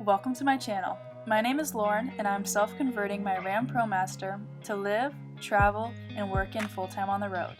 Welcome to my channel. My name is Lauren and I'm self-converting my Ram ProMaster to live, travel, and work in full-time on the road.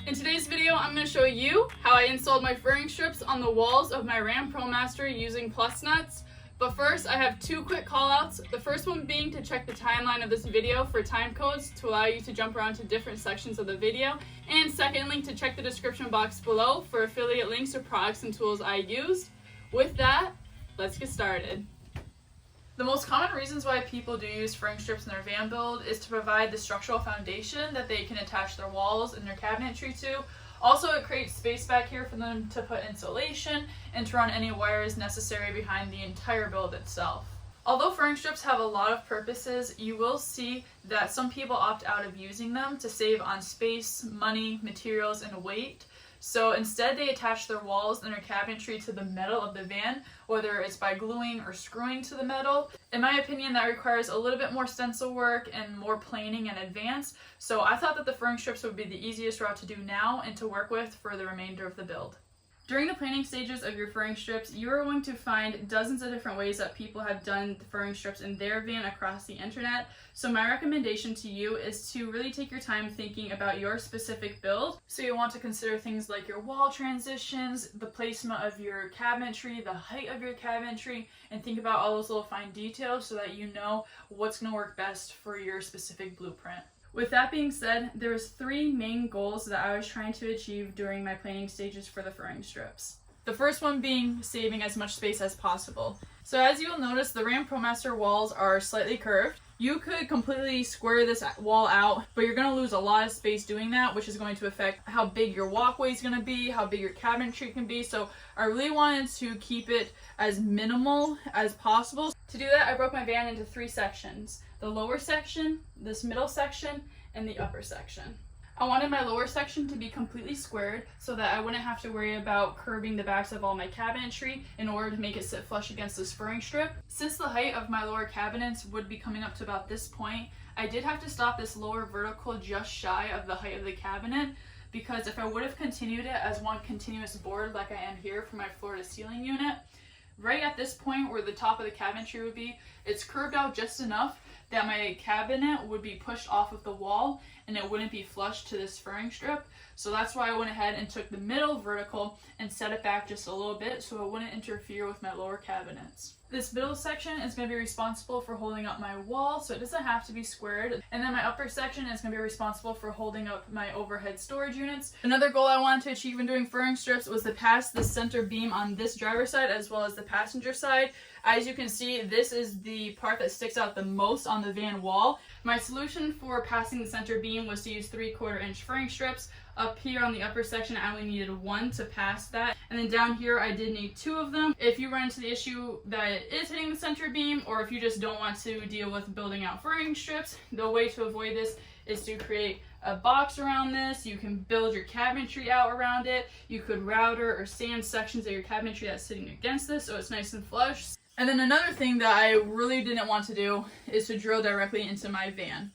In today's video, I'm going to show you how I installed my furring strips on the walls of my Ram ProMaster using Plusnuts. But first, I have two quick callouts. The first one being to check the timeline of this video for time codes to allow you to jump around to different sections of the video. And secondly, to check the description box below for affiliate links or products and tools I used. With that, let's get started. The most common reasons why people do use furring strips in their van build is to provide the structural foundation that they can attach their walls and their cabinetry to. Also, it creates space back here for them to put insulation and to run any wires necessary behind the entire build itself. Although furring strips have a lot of purposes, you will see that some people opt out of using them to save on space, money, materials, and weight. So instead they attach their walls and their cabinetry to the metal of the van, whether it's by gluing or screwing to the metal. In my opinion, that requires a little bit more stencil work and more planing in advance, so I thought that the furring strips would be the easiest route to do now and to work with for the remainder of the build. During the planning stages of your furring strips, you are going to find dozens of different ways that people have done the furring strips in their van across the internet. So my recommendation to you is to really take your time thinking about your specific build. So you want to consider things like your wall transitions, the placement of your cabinetry, the height of your cabinetry, and think about all those little fine details so that you know what's going to work best for your specific blueprint. With that being said, there was three main goals that I was trying to achieve during my planning stages for the furring strips. The first one being saving as much space as possible. So as you'll notice, the Ram ProMaster walls are slightly curved. You could completely square this wall out, but you're going to lose a lot of space doing that, which is going to affect how big your walkway is going to be, how big your cabinetry can be. So I really wanted to keep it as minimal as possible. To do that, I broke my van into three sections. The lower section, this middle section, and the upper section. I wanted my lower section to be completely squared so that I wouldn't have to worry about curving the backs of all my cabinetry in order to make it sit flush against this furring strip. Since the height of my lower cabinets would be coming up to about this point, I did have to stop this lower vertical just shy of the height of the cabinet, because if I would have continued it as one continuous board like I am here for my floor to ceiling unit, right at this point where the top of the cabinetry would be, it's curved out just enough that my cabinet would be pushed off of the wall and it wouldn't be flush to this furring strip. So that's why I went ahead and took the middle vertical and set it back just a little bit so it wouldn't interfere with my lower cabinets. This middle section is going to be responsible for holding up my wall, so it doesn't have to be squared. And then my upper section is going to be responsible for holding up my overhead storage units. Another goal I wanted to achieve in doing furring strips was to pass the center beam on this driver's side as well as the passenger side. As you can see, this is the part that sticks out the most on the van wall. My solution for passing the center beam was to use 3/4 inch furring strips. Up here on the upper section, I only needed one to pass that. And then down here, I did need two of them. If you run into the issue that it is hitting the center beam, or if you just don't want to deal with building out furring strips, the way to avoid this is to create a box around this. You can build your cabinetry out around it. You could router or sand sections of your cabinetry that's sitting against this so it's nice and flush. And then another thing that I really didn't want to do is to drill directly into my van.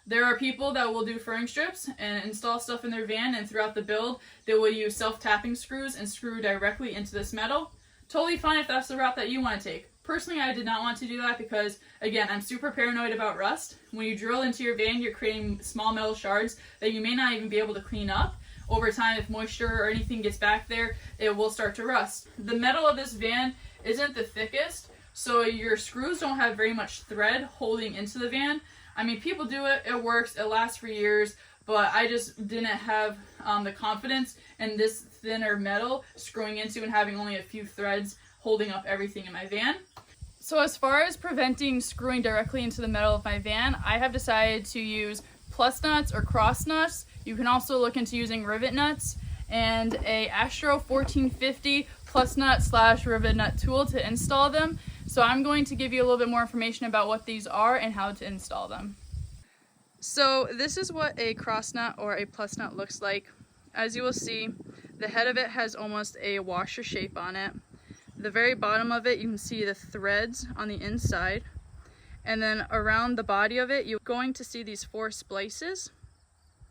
There are people that will do furring strips and install stuff in their van, and throughout the build they will use self-tapping screws and screw directly into this metal. Totally fine if that's the route that you want to take. Personally, I did not want to do that because, again, I'm super paranoid about rust. When you drill into your van, you're creating small metal shards that you may not even be able to clean up. Over time, if moisture or anything gets back there, it will start to rust. The metal of this van isn't the thickest, so your screws don't have very much thread holding into the van. I mean, people do it, it works, it lasts for years, but I just didn't have the confidence in this thinner metal screwing into and having only a few threads holding up everything in my van. So as far as preventing screwing directly into the metal of my van, I have decided to use Plusnuts or cross nuts. You can also look into using rivet nuts and a Astro 1450 Plusnut/rivet nut tool to install them. So I'm going to give you a little bit more information about what these are and how to install them. So this is what a cross nut or a plus nut looks like. As you will see, the head of it has almost a washer shape on it. The very bottom of it, you can see the threads on the inside. And then around the body of it, you're going to see these 4 splices.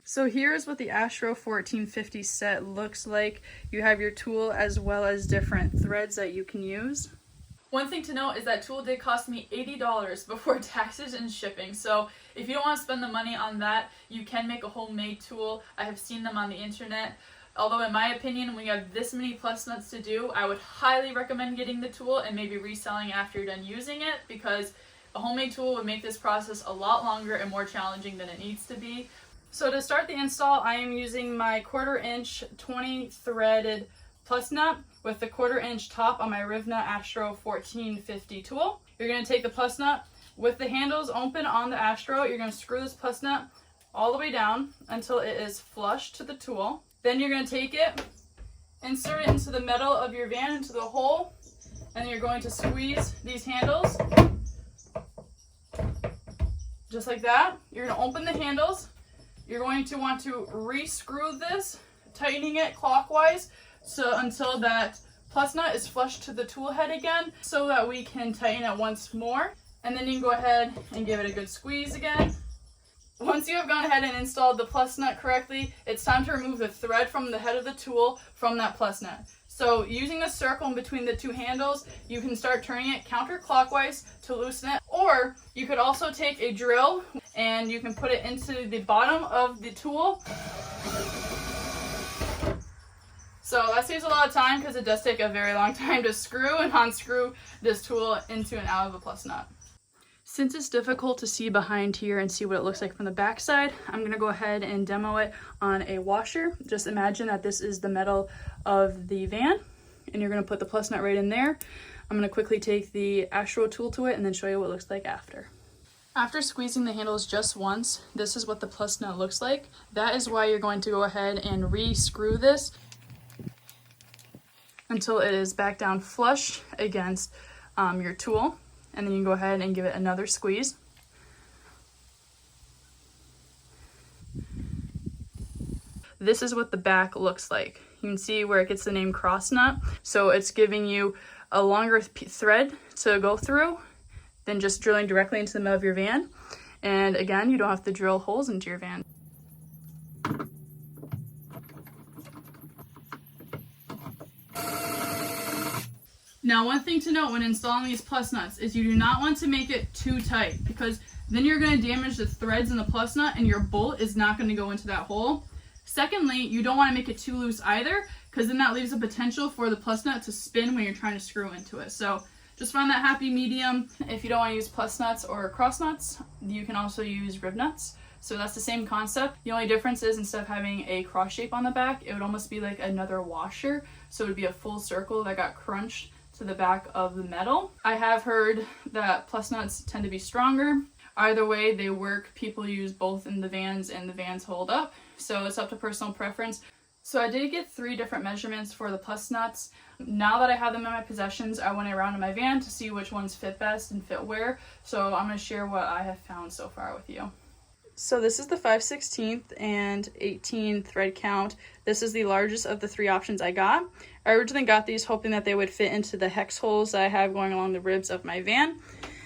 So here's what the Astro 1450 set looks like. You have your tool as well as different threads that you can use. One thing to note is that tool did cost me $80 before taxes and shipping. So if you don't want to spend the money on that, you can make a homemade tool. I have seen them on the internet. Although in my opinion, when you have this many plus nuts to do, I would highly recommend getting the tool and maybe reselling after you're done using it, because a homemade tool would make this process a lot longer and more challenging than it needs to be. So to start the install, I am using my 1/4 inch 20 threaded plus nut with the 1/4 inch top on my Rivna Astro 1450 tool. You're going to take the plus nut with the handles open on the Astro. You're going to screw this plus nut all the way down until it is flush to the tool. Then you're going to take it, insert it into the metal of your van, into the hole, and you're going to squeeze these handles just like that. You're going to open the handles. You're going to want to re-screw this, tightening it clockwise until that plus nut is flush to the tool head again, so that we can tighten it once more. And then you can go ahead and give it a good squeeze again. Once you have gone ahead and installed the plus nut correctly, it's time to remove the thread from the head of the tool from that plus nut. So using the circle in between the two handles, you can start turning it counterclockwise to loosen it, or you could also take a drill and you can put it into the bottom of the tool. So that saves a lot of time, because it does take a very long time to screw and unscrew this tool into and out of a plus nut. Since it's difficult to see behind here and see what it looks like from the back side, I'm going to go ahead and demo it on a washer. Just imagine that this is the metal of the van, and you're going to put the plus nut right in there. I'm going to quickly take the Astro tool to it and then show you what it looks like after. After squeezing the handles just once, this is what the plus nut looks like. That is why you're going to go ahead and re-screw this until it is back down flush against your tool. And then you can go ahead and give it another squeeze. This is what the back looks like. You can see where it gets the name cross nut. So it's giving you a longer thread to go through than just drilling directly into the middle of your van. And again, you don't have to drill holes into your van. Now, one thing to note when installing these plus nuts is you do not want to make it too tight, because then you're going to damage the threads in the plus nut and your bolt is not going to go into that hole. Secondly, you don't want to make it too loose either, because then that leaves a potential for the plus nut to spin when you're trying to screw into it. So just find that happy medium. If you don't want to use plus nuts or cross nuts, you can also use rib nuts. So that's the same concept. The only difference is, instead of having a cross shape on the back, it would almost be like another washer. So it would be a full circle that got crunched to the back of the metal. I have heard that plus nuts tend to be stronger. Either way, they work. People use both in the vans, and the vans hold up. So it's up to personal preference. So I did get 3 different measurements for the plus nuts. Now that I have them in my possessions, I went around in my van to see which ones fit best and fit where. So I'm going to share what I have found so far with you. So this is the 5/16 and 18 thread count. This is the largest of the 3 options I got. I originally got these hoping that they would fit into the hex holes that I have going along the ribs of my van.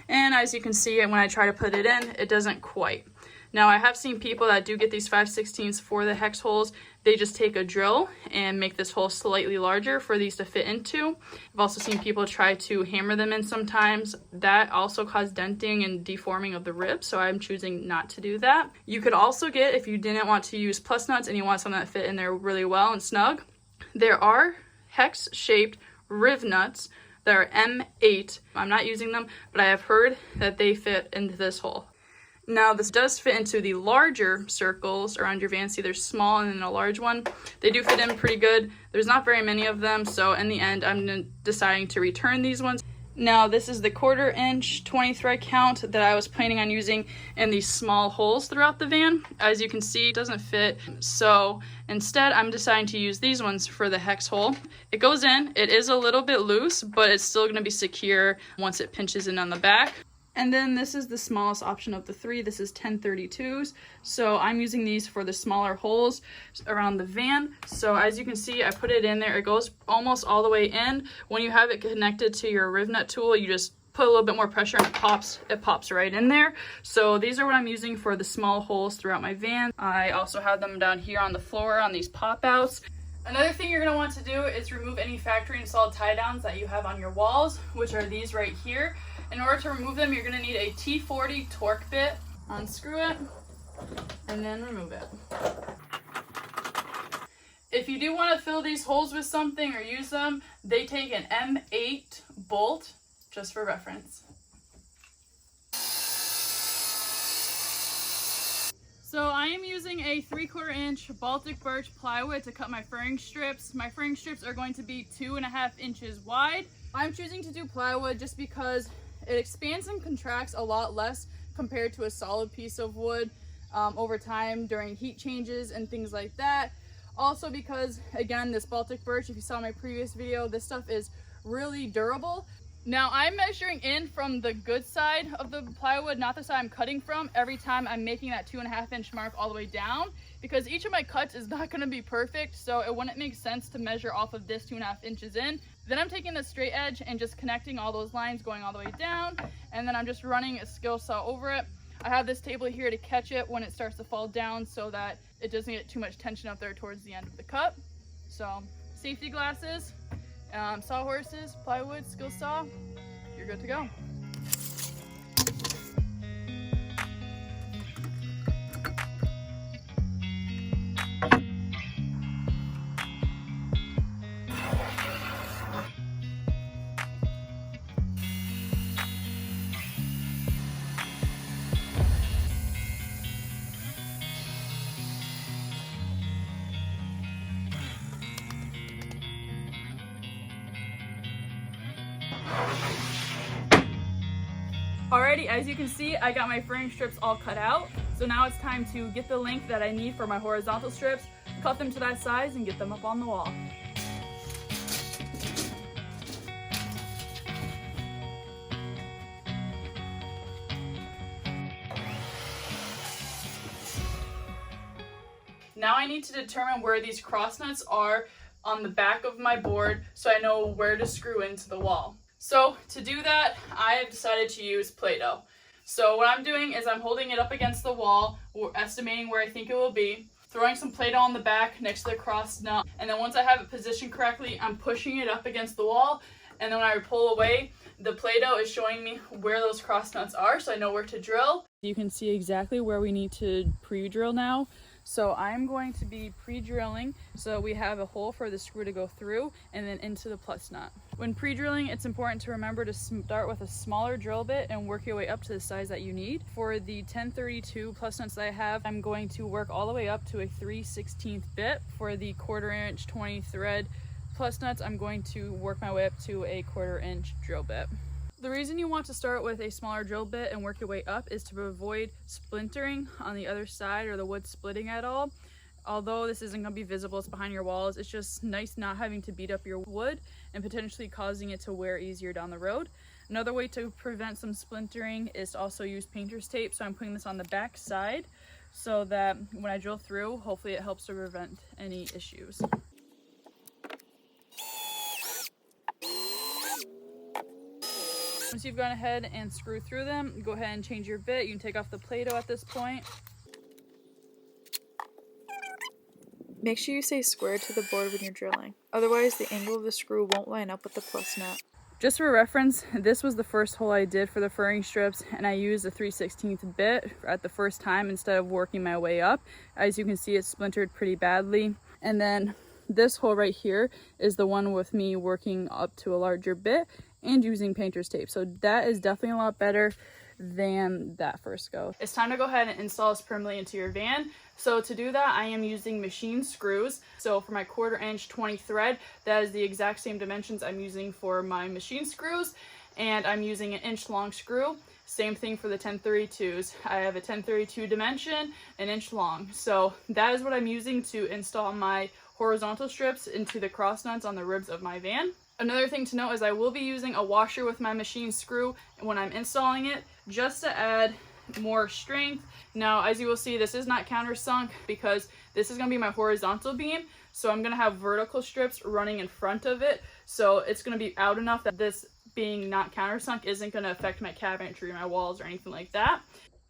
And as you can see, when I try to put it in, it doesn't quite. Now, I have seen people that do get these 5/16 for the hex holes. They just take a drill and make this hole slightly larger for these to fit into. I've also seen people try to hammer them in sometimes. That also causes denting and deforming of the ribs, so I'm choosing not to do that. You could also get, if you didn't want to use plus nuts and you want something that fit in there really well and snug, there are hex-shaped riv nuts that are M8. I'm not using them, but I have heard that they fit into this hole. Now, this does fit into the larger circles around your van. See, there's small and then a large one. They do fit in pretty good. There's not very many of them, so in the end, I'm deciding to return these ones. Now, this is the 1/4 inch 20 thread count that I was planning on using in these small holes throughout the van. As you can see, it doesn't fit, so instead, I'm deciding to use these ones for the hex hole. It goes in. It is a little bit loose, but it's still going to be secure once it pinches in on the back. And then this is the smallest option of the 3. This is 1032s. So I'm using these for the smaller holes around the van. So as you can see, I put it in there. It goes almost all the way in. When you have it connected to your riv nut tool, you just put a little bit more pressure and it pops right in there. So these are what I'm using for the small holes throughout my van. I also have them down here on the floor on these pop outs. Another thing you're going to want to do is remove any factory installed tie downs that you have on your walls, which are these right here. In order to remove them, you're going to need a T40 torque bit. Unscrew it and then remove it. If you do want to fill these holes with something or use them, they take an M8 bolt, just for reference. So I am using a 3/4 inch Baltic birch plywood to cut my furring strips. My furring strips are going to be 2.5 inches wide. I'm choosing to do plywood just because it expands and contracts a lot less compared to a solid piece of wood over time during heat changes and things like that. Also because, again, this Baltic birch, if you saw my previous video, this stuff is really durable. Now I'm measuring in from the good side of the plywood, not the side I'm cutting from, every time I'm making that 2.5 inch mark all the way down, because each of my cuts is not going to be perfect, so it wouldn't make sense to measure off of this 2.5 inches in. Then I'm taking the straight edge and just connecting all those lines going all the way down, and then I'm just running a skill saw over it. I have this table here to catch it when it starts to fall down so that it doesn't get too much tension up there towards the end of the cut. So safety glasses, sawhorses, plywood, skill saw, you're good to go. Alrighty, as you can see, I got my furring strips all cut out. So now it's time to get the length that I need for my horizontal strips, cut them to that size, and get them up on the wall. Now I need to determine where these cross nuts are on the back of my board so I know where to screw into the wall. So to do that, I have decided to use Play-Doh. So what I'm doing is I'm holding it up against the wall, estimating where I think it will be, throwing some Play-Doh on the back next to the cross nut, and then once I have it positioned correctly, I'm pushing it up against the wall, and then when I pull away, the Play-Doh is showing me where those cross nuts are, so I know where to drill. You can see exactly where we need to pre-drill now. So I'm going to be pre-drilling so we have a hole for the screw to go through and then into the plus nut. When pre-drilling, it's important to remember to start with a smaller drill bit and work your way up to the size that you need. For the 1032 plus nuts that I have, I'm going to work all the way up to a 3/16 bit. For the 1/4 inch 20 thread plus nuts, I'm going to work my way up to a 1/4 inch drill bit. The reason you want to start with a smaller drill bit and work your way up is to avoid splintering on the other side or the wood splitting at all. Although this isn't going to be visible, it's behind your walls, it's just nice not having to beat up your wood and potentially causing it to wear easier down the road. Another way to prevent some splintering is to also use painter's tape. So I'm putting this on the back side so that when I drill through, hopefully it helps to prevent any issues. Once you've gone ahead and screwed through them, go ahead and change your bit. You can take off the Play-Doh at this point. Make sure you stay square to the board when you're drilling, otherwise the angle of the screw won't line up with the plus nut. Just for reference, this was the first hole I did for the furring strips, and I used a 3/16 bit at the first time instead of working my way up. As you can see, it's splintered pretty badly. And then this hole right here is the one with me working up to a larger bit and using painter's tape. So that is definitely a lot better than that first go. It's time to go ahead and install this permanently into your van. So to do that, I am using machine screws. So for my 1/4 inch 20 thread, that is the exact same dimensions I'm using for my machine screws. And I'm using an 1-inch long screw. Same thing for the 1032s. I have a 1032 dimension, 1 inch long. So that is what I'm using to install my horizontal strips into the cross nuts on the ribs of my van. Another thing to note is I will be using a washer with my machine screw when I'm installing it, just to add more strength. Now, as you will see, this is not countersunk because this is going to be my horizontal beam. So I'm going to have vertical strips running in front of it. So it's going to be out enough that this being not countersunk isn't going to affect my cabinetry, my walls, or anything like that.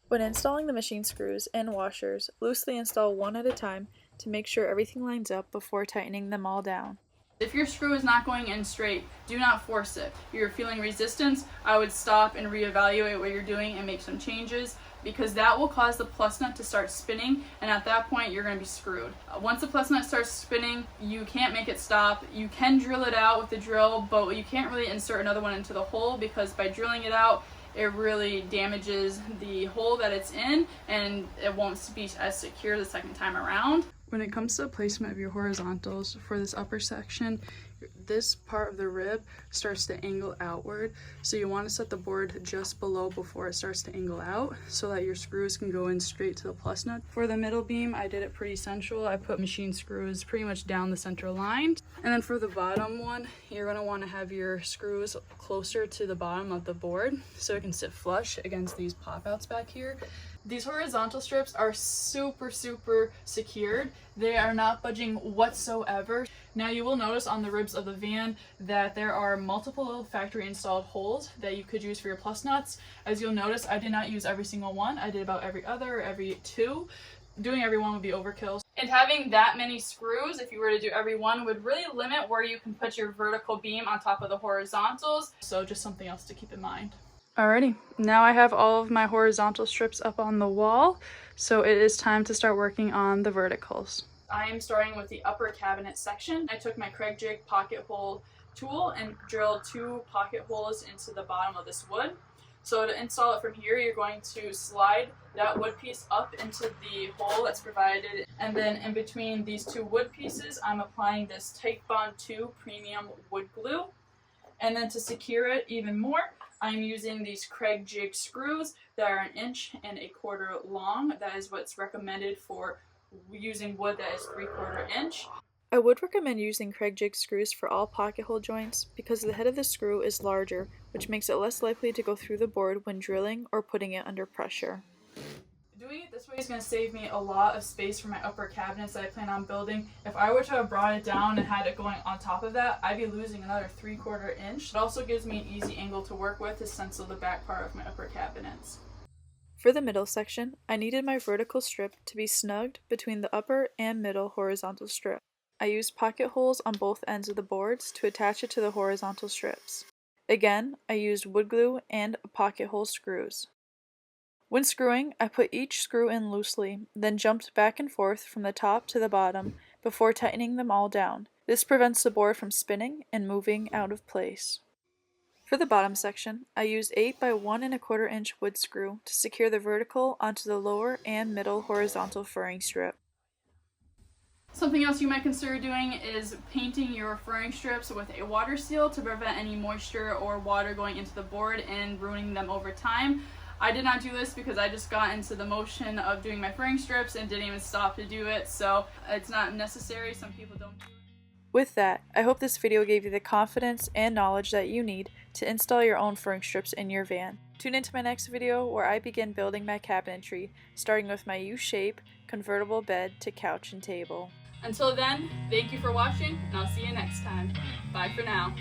When installing the machine screws and washers, loosely install one at a time to make sure everything lines up before tightening them all down. If your screw is not going in straight, do not force it. If you're feeling resistance, I would stop and reevaluate what you're doing and make some changes, because that will cause the plus nut to start spinning, and at that point you're going to be screwed. Once the plus nut starts spinning, you can't make it stop. You can drill it out with the drill, but you can't really insert another one into the hole, because by drilling it out, it really damages the hole that it's in, and it won't be as secure the second time around. When it comes to the placement of your horizontals for this upper section, this part of the rib starts to angle outward, so you want to set the board just below before it starts to angle out so that your screws can go in straight to the plus nut. For the middle beam, I did it pretty central. I put machine screws pretty much down the center line. And then for the bottom one, you're going to want to have your screws closer to the bottom of the board so it can sit flush against these pop-outs back here. These horizontal strips are super secured. They are not budging whatsoever. Now you will notice on the ribs of the van that there are multiple factory installed holes that you could use for your plus nuts. As you'll notice, I did not use every single one. I did about every other, every two. Doing every one would be overkill. And having that many screws, if you were to do every one, would really limit where you can put your vertical beam on top of the horizontals. So just something else to keep in mind. Alrighty, now I have all of my horizontal strips up on the wall, so it is time to start working on the verticals. I am starting with the upper cabinet section. I took my Kreg jig pocket hole tool and drilled 2 pocket holes into the bottom of this wood. So to install it from here, you're going to slide that wood piece up into the hole that's provided, and then in between these 2 wood pieces, I'm applying this Tight Bond 2 premium wood glue. And then to secure it even more, I'm using these Kreg jig screws that are 1 1/4 inch long. That is what's recommended for using wood that is 3/4 inch. I would recommend using Kreg jig screws for all pocket hole joints because the head of the screw is larger, which makes it less likely to go through the board when drilling or putting it under pressure. Doing it this way is going to save me a lot of space for my upper cabinets that I plan on building. If I were to have brought it down and had it going on top of that, I'd be losing another 3/4 inch. It also gives me an easy angle to work with to stencil the back part of my upper cabinets. For the middle section, I needed my vertical strip to be snugged between the upper and middle horizontal strip. I used pocket holes on both ends of the boards to attach it to the horizontal strips. Again, I used wood glue and pocket hole screws. When screwing, I put each screw in loosely, then jumped back and forth from the top to the bottom before tightening them all down. This prevents the board from spinning and moving out of place. For the bottom section, I used 8 by 1 1/4 inch wood screw to secure the vertical onto the lower and middle horizontal furring strip. Something else you might consider doing is painting your furring strips with a water seal to prevent any moisture or water going into the board and ruining them over time. I did not do this because I just got into the motion of doing my furring strips and didn't even stop to do it, so it's not necessary. Some people don't do it. With that, I hope this video gave you the confidence and knowledge that you need to install your own furring strips in your van. Tune into my next video where I begin building my cabinetry, starting with my U-shape convertible bed to couch and table. Until then, thank you for watching, and I'll see you next time. Bye for now.